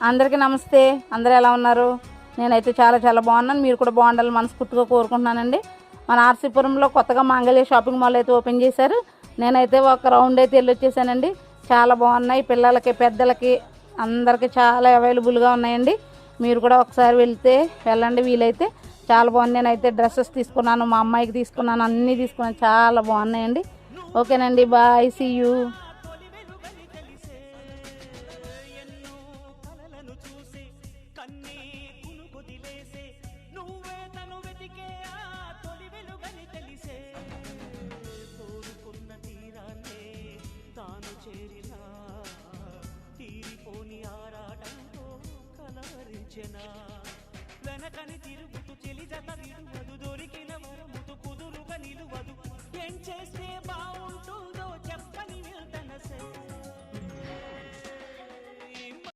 అందరికీ నమస్తే. అందరూ ఎలా ఉన్నారు? నేనైతే చాలా చాలా బాగున్నాను. మీరు కూడా బాగుండాలని మనస్ఫూర్తిగా కోరుకుంటున్నానండి. మన ఆర్సీపురంలో కొత్తగా మాంగళ్య షాపింగ్ మాల్ అయితే ఓపెన్ చేశారు. నేనైతే ఒక రౌండ్ అయితే వెళ్ళి వచ్చేసానండి. చాలా బాగున్నాయి. పిల్లలకి పెద్దలకి అందరికీ చాలా అవైలబుల్గా ఉన్నాయండి. మీరు కూడా ఒకసారి వెళ్ళండి వీలైతే. చాలా బాగుంది. నేనైతే డ్రెస్సెస్ తీసుకున్నాను, మా అమ్మాయికి తీసుకున్నాను, అన్నీ తీసుకున్నాను. చాలా బాగున్నాయండి. ఓకేనండి, బాయ్, సీ యూ. వెనకని తిరుగుతూ చెలి జత విడువదు, దొరికిన వరముతు కుదురుగా నిలువదు. ఏం చేస్తే